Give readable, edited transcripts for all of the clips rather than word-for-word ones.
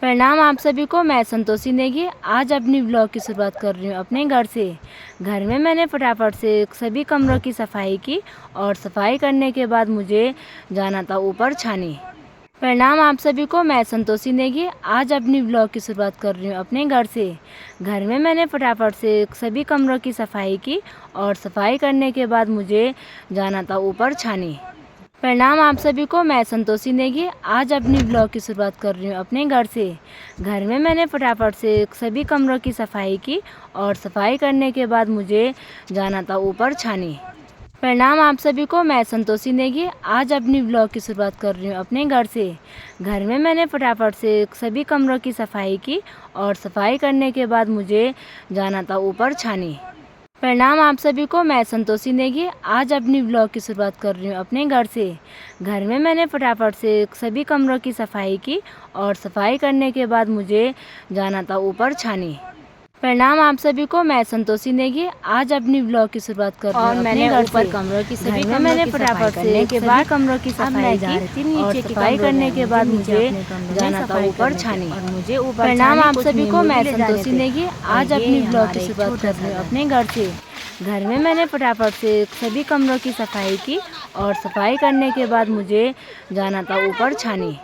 प्रणाम आप सभी को। मैं संतोषी नेगी आज अपनी ब्लॉग की शुरुआत कर रही हूँ अपने घर से। घर में मैंने फटाफट से सभी कमरों की सफाई की और सफाई करने के बाद मुझे जाना था ऊपर छानी। प्रणाम आप सभी को। मैं संतोषी नेगी आज अपनी ब्लॉग की शुरुआत कर रही हूँ अपने घर से। घर में मैंने फटाफट से सभी कमरों की सफाई की और सफाई करने के बाद मुझे जाना था ऊपर छानी। प्रणाम आप सभी को। मैं संतोषी नेगी आज अपनी ब्लॉग की शुरुआत कर रही हूँ अपने घर से। घर में मैंने फटाफट से सभी कमरों की सफाई की और सफाई करने के बाद मुझे जाना था ऊपर छानी। प्रणाम आप सभी को। मैं संतोषी नेगी आज अपनी ब्लॉग की शुरुआत कर रही हूँ अपने घर से। घर में मैंने फटाफट से सभी कमरों की सफाई की और सफाई करने के बाद मुझे जाना था ऊपर छानी। प्रणाम आप सभी को। मैं संतोषी नेगी आज अपनी ब्लॉग की शुरुआत कर रही हूँ अपने घर से। घर में मैंने फटाफट से सभी कमरों की सफाई की और सफाई करने के बाद मुझे जाना था ऊपर छानी। प्रणाम आप सभी को। मैं संतोषी नेगी आज अपनी ब्लॉग की शुरुआत कर रही हूँ अपने घर से। कमरों की सभी घर में मैंने फटाफट से सभी कमरों की सफाई की और सफाई करने के बाद मुझे जाना था ऊपर छानी। प्रणाम आप सभी को। मैं संतोषी नेगी आज अपनी ब्लॉग की शुरुआत कर रही हूँ अपने घर से। घर में मैंने फटाफट से सभी कमरों की सफाई की और सफाई करने के बाद मुझे जाना था ऊपर छानी।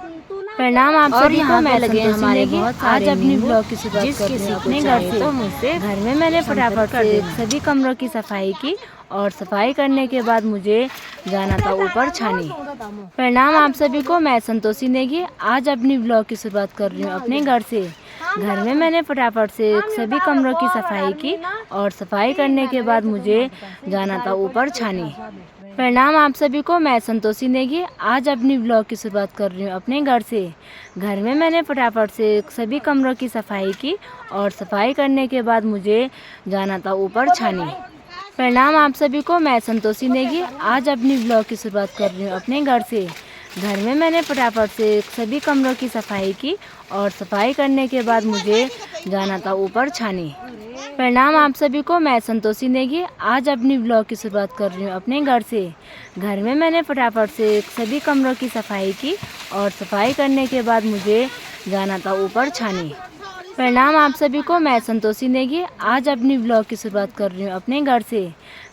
प्रणाम आप सभी को। मैं संतोषी नेगी आज अपनी ब्लॉग की शुरुआत कर रही हूँ अपने घर से। घर में मैंने फटाफट से सभी कमरों की सफाई की और सफाई करने के बाद मुझे जाना था ऊपर छानी। प्रणाम आप सभी को। मैं संतोषी नेगी आज अपनी ब्लॉग की शुरुआत कर रही हूँ अपने घर से। घर में मैंने फटाफट से सभी कमरों की सफाई की और सफाई करने के बाद मुझे जाना था ऊपर छानी। प्रणाम आप सभी को। मैं संतोषी नेगी आज अपनी ब्लॉग की शुरुआत कर रही हूँ अपने घर से। घर में मैंने फटाफट से सभी कमरों की सफाई की और सफाई करने के बाद मुझे जाना था ऊपर छानी। प्रणाम आप सभी को। मैं संतोषी नेगी आज अपनी ब्लॉग की शुरुआत कर रही हूँ अपने घर से। घर में मैंने फटाफट से सभी कमरों की सफाई की और सफाई करने के बाद मुझे जाना था ऊपर छानी। प्रणाम आप सभी को। मैं संतोषी नेगी आज अपनी ब्लॉग की शुरुआत कर रही हूँ अपने घर से। घर में मैंने फटाफट से सभी कमरों की सफाई की और सफाई करने के बाद मुझे जाना था ऊपर छानी। प्रणाम आप सभी को। मैं संतोषी नेगी आज अपनी ब्लॉग की शुरुआत कर रही हूँ अपने घर से। घर में मैंने फटाफट से सभी कमरों की सफाई की और सफाई करने के बाद मुझे जाना था ऊपर छानी। प्रणाम आप सभी को। मैं संतोषी नेगी आज अपनी ब्लॉग की शुरुआत कर रही हूँ अपने घर से।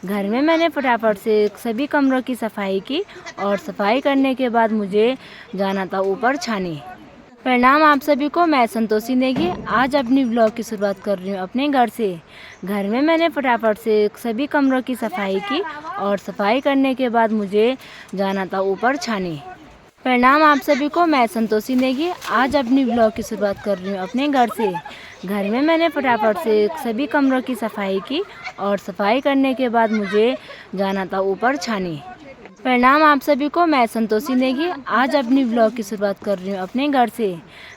घर में मैंने फटाफट से सभी कमरों की सफाई की और सफाई करने के बाद मुझे जाना था ऊपर छानी। प्रणाम आप सभी को। मैं संतोषी नेगी आज अपनी ब्लॉग की शुरुआत कर रही हूँ अपने घर से। घर में मैंने फटाफट से सभी कमरों की सफाई की और सफाई करने के बाद मुझे जाना था ऊपर छानी। प्रणाम आप सभी को। मैं संतोषी नेगी आज अपनी ब्लॉग की शुरुआत कर रही हूँ अपने घर से। घर में मैंने फटाफट से सभी कमरों की सफाई की और सफाई करने के बाद मुझे जाना था ऊपर छानी। प्रणाम आप सभी को। मैं संतोषी नेगी आज अपनी ब्लॉग की शुरुआत कर रही हूँ अपने घर से।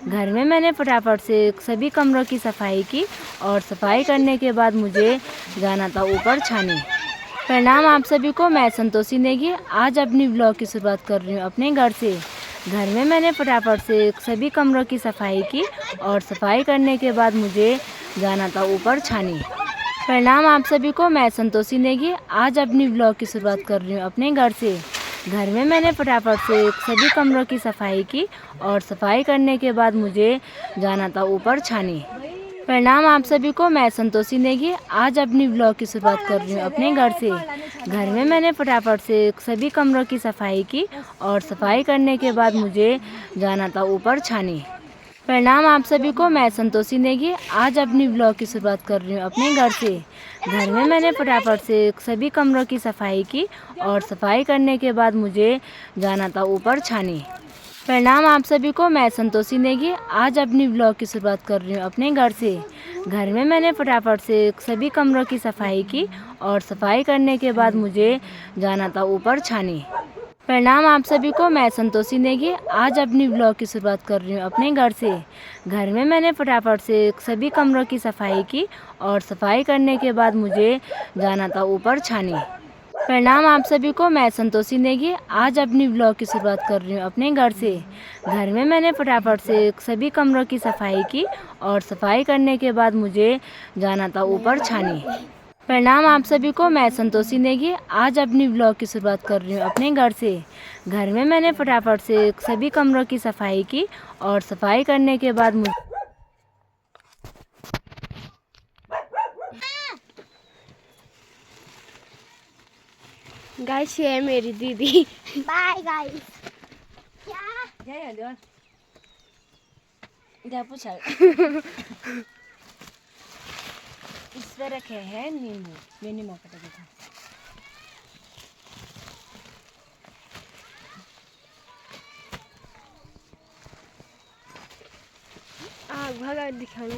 घर में मैंने फटाफट से सभी कमरों की सफाई की और सफाई करने के बाद मुझे जाना था ऊपर छानी। प्रणाम आप सभी को। मैं संतोषी नेगी आज अपनी ब्लॉग की शुरुआत कर रही हूँ अपने घर से। घर में मैंने फटाफट से सभी कमरों की सफाई की और सफाई करने के बाद मुझे जाना था ऊपर छानी। प्रणाम आप सभी को। मैं संतोषी नेगी आज अपनी ब्लॉग की शुरुआत कर रही हूँ अपने घर से। घर में मैंने फटाफट से सभी कमरों की सफाई की और सफाई करने के बाद मुझे जाना था ऊपर छानी। प्रणाम आप सभी को। मैं संतोषी नेगी आज अपनी ब्लॉग की शुरुआत कर रही हूँ अपने घर से। घर में मैंने फटाफट से सभी कमरों की सफाई की और सफाई करने के बाद मुझे जाना था ऊपर छानी। प्रणाम आप सभी को। मैं संतोषी नेगी आज अपनी ब्लॉग की शुरुआत कर रही हूँ अपने घर से। घर में मैंने फटाफट से सभी कमरों की सफाई की और सफाई करने के बाद मुझे जाना था ऊपर छानी। प्रणाम आप सभी को। मैं संतोषी नेगी आज अपनी ब्लॉग की शुरुआत कर रही हूँ अपने घर से। घर में मैंने फटाफट से सभी कमरों की सफाई की और सफाई करने के बाद मुझे जाना था ऊपर छानी। प्रणाम आप सभी को। मैं संतोषी नेगी आज अपनी ब्लॉग की शुरुआत कर रही हूँ अपने घर से। घर में मैंने फटाफट से सभी कमरों की सफाई की और सफाई करने के बाद मुझे जाना था ऊपर छानी। प्रणाम आप सभी को, मैं संतोषी नेगी। आज अपनी ब्लॉग की शुरुआत कर रही हूँ अपने घर से। घर में मैंने फटाफट से सभी कमरों की सफाई की और सफाई करने के बाद मुझे गाइस ये है मेरी दीदी। Bye guys. क्या इस पे रखे हैं नींबू। ये नींबू कटा देखा। भगा दिखाने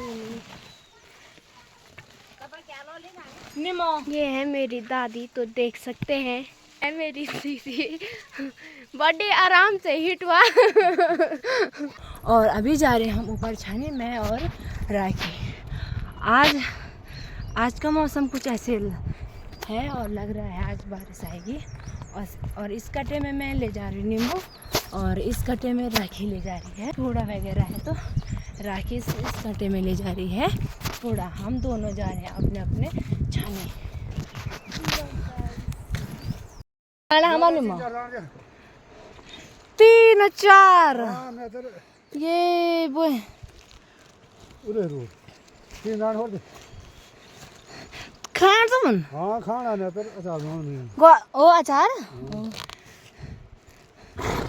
नींबू। ये है मेरी दादी, तो देख सकते हैं। है मेरी दीदी। बर्थडे आराम से हिट हुआ। और अभी जा रहे हैं हम ऊपर छाने, मैं और राखी। आज का मौसम कुछ ऐसे है और लग रहा है आज बारिश आएगी। और इस कटे में मैं ले जा रही हूँ नींबू और इस कटे में राखी ले जा रही है। थोड़ा वगैरह है तो राखी इस कटे में ले जा रही है थोड़ा। हम दोनों जा रहे हैं अपने अपने छाने। तीन चार ये वो खान तो मन हाँ खाना ने तर अचार नहीं ओ अचार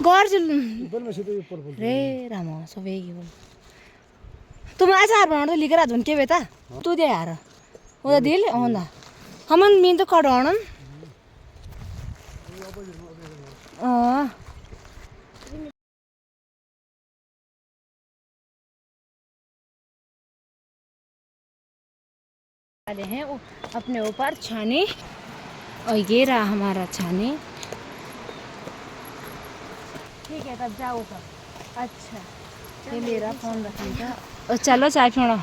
गौर चल ऊपर में सीधे ऊपर बोल रे रामो सवेगी बोल तुम अचार बनाउनु लिएर आज के बेता तू दे यार वो दिल होंदा हमन मीन तो कडाउन वाले हैं अपने ऊपर छाने। और ये रहा हमारा छाने। ठीक है तब जाओ ऊपर। अच्छा ये मेरा फोन रखने का। और चलो चाय पीना।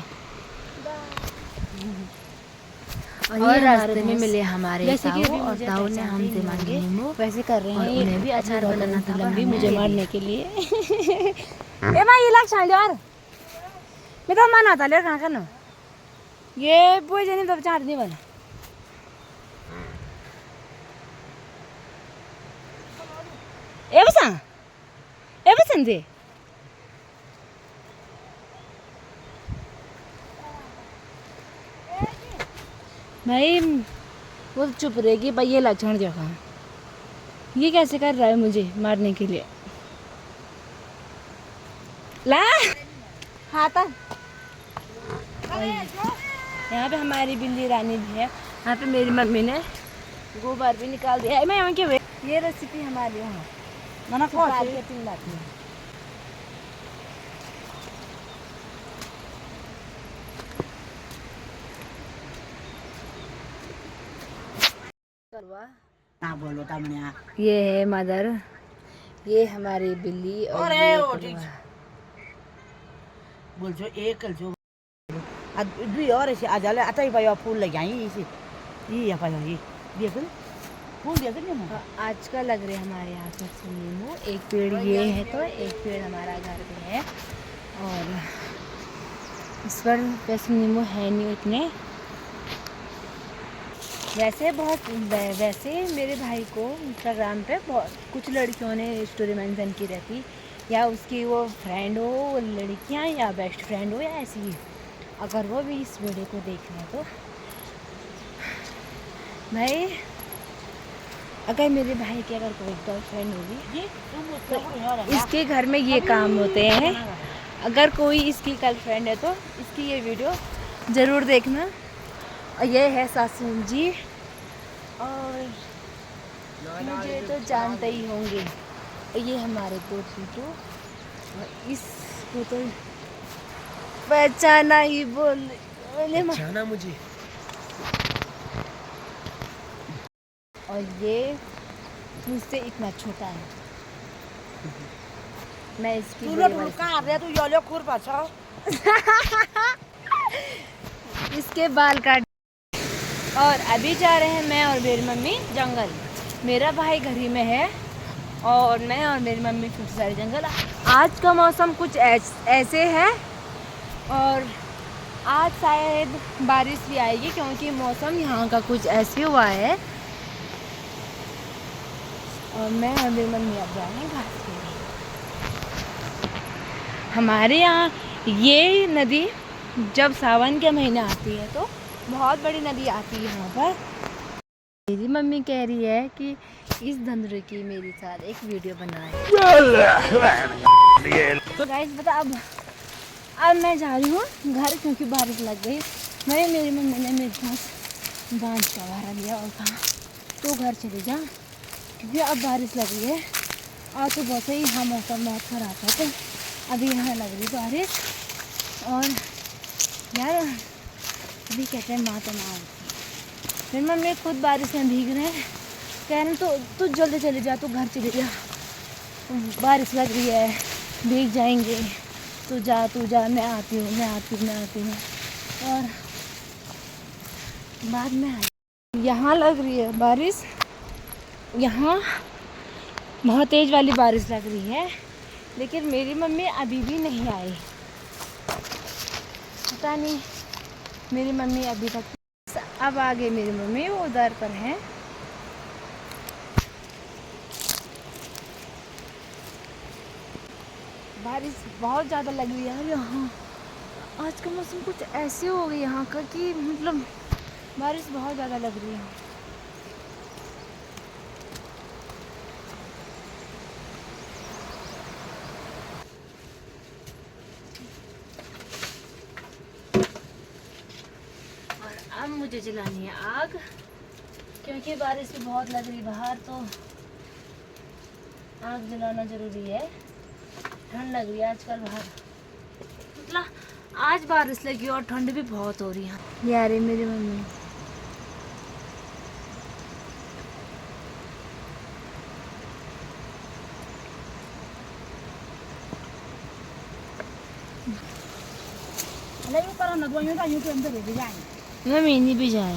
और रास्ते में मिले हमारे ताऊ और ताऊ ने हमसे मांगे नींबू। वैसे कर रहे हैं, उन्हें भी अचार बनाना था लंबी मुझे मारने के लिए। ए मां ये लाग छान यार मैं तो माना था ले कहां करना ये बोझ नहीं तो चाट नहीं बना। ए बसन दे भाई वो तो चुप रहेगी भाई। ये लक्षण जगह ये कैसे कर रहा है मुझे मारने के लिए। ला हाँ तक यहाँ पे हमारी बिल्ली रानी भी है। यहाँ पे मेरी मम्मी ने गोबर भी निकाल दिया है। मैं यहाँ के ये रेसिपी हमारी यहाँ मना कौन तीन बात में ना बोलो तमने ये है मदर, ये हमारी बिल्ली और ये बोल जो एक कल जो दुई और ऐसे आ जाले अतई पायो फूल लग आई इसे ये पायो ये देख फूल देख नहीं आज का लग रहे हमारे यहाँ पर नींबू। एक पेड़ ये है तो एक पेड़ हमारा घर पे है और इस पर वैसे नींबू है नहीं इतने। वैसे मेरे भाई को इंस्टाग्राम पे कुछ लड़कियों ने स्टोरी मेंशन की रहती या उसकी वो फ्रेंड हो वो लड़कियाँ या बेस्ट फ्रेंड हो या ऐसी ही। अगर वो भी इस वीडियो को देख रहे हैं तो भाई अगर मेरे भाई की अगर कोई गर्लफ्रेंड होगी तो इसके घर में ये काम होते हैं। अगर कोई इसकी गर्लफ्रेंड है तो इसकी ये वीडियो ज़रूर देखना। और ये है सासू जी और मुझे तो जानते ही होंगे। और ये हमारे पोटू और इसको तो पहचाना ही पहचाना मुझे। और ये मुझसे इतना छोटा है। मैं इसकी तू योलो खुर पाछा इसके बाल काट। और अभी जा रहे हैं मैं और मेरी मम्मी जंगल। मेरा भाई घर ही में है और मैं और मेरी मम्मी फिर सारे जंगल। आज का मौसम कुछ ऐसे है और आज शायद बारिश भी आएगी क्योंकि मौसम यहाँ का कुछ ऐसे हुआ है। और मैं और मेरी मम्मी अब जाएंगे घास खेलने। हमारे यहाँ ये नदी जब सावन के महीने आती है तो बहुत बड़ी नदी आती है यहाँ पर। मेरी मम्मी कह रही है कि इस धंधुरे की मेरे साथ एक वीडियो बनाए। तो गाइस बता अब मैं जा रही हूँ घर क्योंकि बारिश लग गई। मेरी मम्मी ने मेरे पास बांध का सहारा लिया और कहा तो घर चले जा क्योंकि अब बारिश लग रही है। आज तो बहुत ही यहाँ मौसम बहुत ख़राब है तो अभी यहाँ लग रही बारिश। और यार अभी कहते हैं माँ तो ना होती। फिर मम्मी खुद बारिश में भीग रहे हैं, कह रहे तो तू जल्दी चले जा, तू घर चले जा, बारिश लग रही है भीग जाएंगे, तू जा मैं आती हूँ। और बाद में आई यहाँ लग रही है बारिश, यहाँ बहुत तेज़ वाली बारिश लग रही है लेकिन मेरी मम्मी अभी भी नहीं आई। पता नहीं मेरी मम्मी अभी तक। अब आ गई मेरी मम्मी, वो उधर पर है। बारिश बहुत ज़्यादा लग रही है यहाँ। आज का मौसम कुछ ऐसे हो गया यहाँ का कि मतलब बारिश बहुत ज़्यादा लग रही है। और अब मुझे जलानी है आग क्योंकि बारिश भी बहुत लग रही बाहर, तो आग जलाना ज़रूरी है। ठंड लग रही है आजकल बाहर, मतलब आज बारिश लगी और ठंड भी बहुत हो रही है। यार मेरी मम्मी मम्मी नहीं भी जाए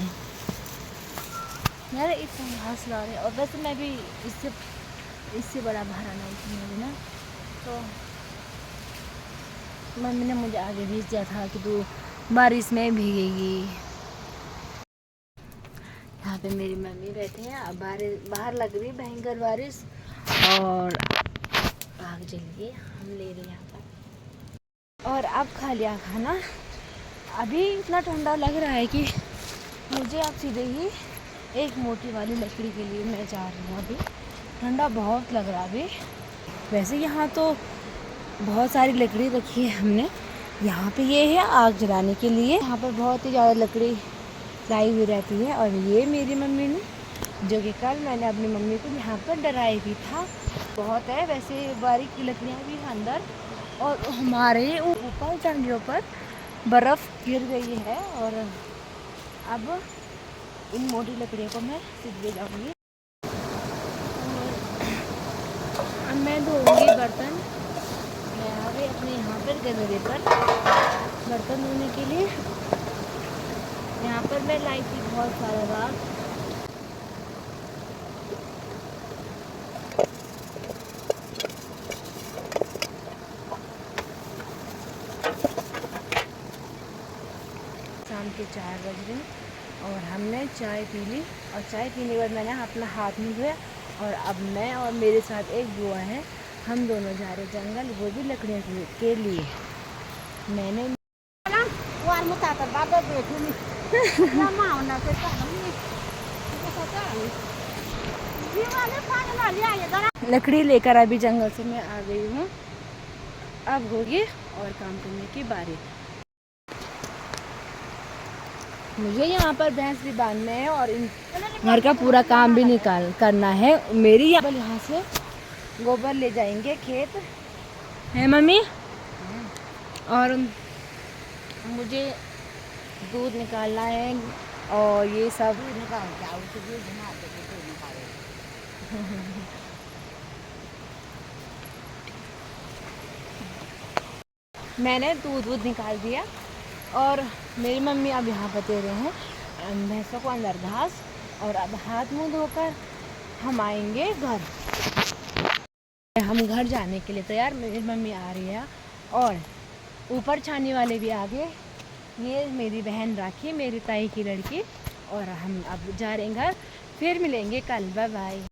यार, इतना घास ला रहे। और वैसे मैं भी इससे बड़ा भारा नहीं थी मेरी ना, तो मम्मी ने मुझे आगे भेज दिया था कि तू बारिश में भीगेगी। यहाँ पे मेरी मम्मी बैठे हैं। अब बाहर लग रही भयंकर बारिश और आग जल गई, हम ले रहे हैं यहाँ पर। और अब खा लिया खाना। अभी इतना ठंडा लग रहा है कि मुझे अब सीधे ही एक मोटी वाली लकड़ी के लिए मैं जा रही हूँ। अभी ठंडा बहुत लग रहा है अभी। वैसे यहाँ तो बहुत सारी लकड़ी रखी है हमने। यहाँ पे ये है आग जलाने के लिए। यहाँ पर बहुत ही ज़्यादा लकड़ी लाई हुई रहती है। और ये मेरी मम्मी ने, जो कि कल मैंने अपनी मम्मी को यहाँ पर डराया भी था। बहुत है वैसे बारीक की लकड़ियाँ भी हैं अंदर। और हमारे ऊपर टांगियों पर बर्फ़ गिर गई है। और अब इन मोटी लकड़ियों को मैं सीधे जाऊँगी। अब मैं धोऊँगी बर्तन। मैं आ गई अपने यहाँ पर गदरे पर बर्तन धोने के लिए। यहाँ पर मैं लाई थी बहुत सारा राख। शाम के 4 बज रहे और हमने चाय पी ली। और चाय पीने के बाद मैंने अपना हाथ नहीं धोया। और अब मैं और मेरे साथ एक बुआ है, हम दोनों जा रहे जंगल, वो भी लकड़ियों के लिए। मैंने लकड़ी लेकर अभी जंगल से मैं आ गई हूँ। अब होगी और काम करने की बारी। मुझे यहाँ पर भैंस भी बांधने हैं और इन घर का पूरा काम भी करना है। मेरी यहाँ से गोबर ले जाएंगे खेत है मम्मी। और मुझे दूध निकालना है और ये सब मैंने दूध निकाल दिया। और मेरी मम्मी अब यहाँ पर दे रहे हैं भैंसों को अंदर घास। और अब हाथ मुंह धोकर हम आएंगे घर। हम घर जाने के लिए तैयार। मेरी मम्मी आ रही है और ऊपर छानी वाले भी आ गए। ये मेरी बहन राखी, मेरी ताई की लड़की, और हम अब जा रहे हैं घर। फिर मिलेंगे कल, बाय बाय।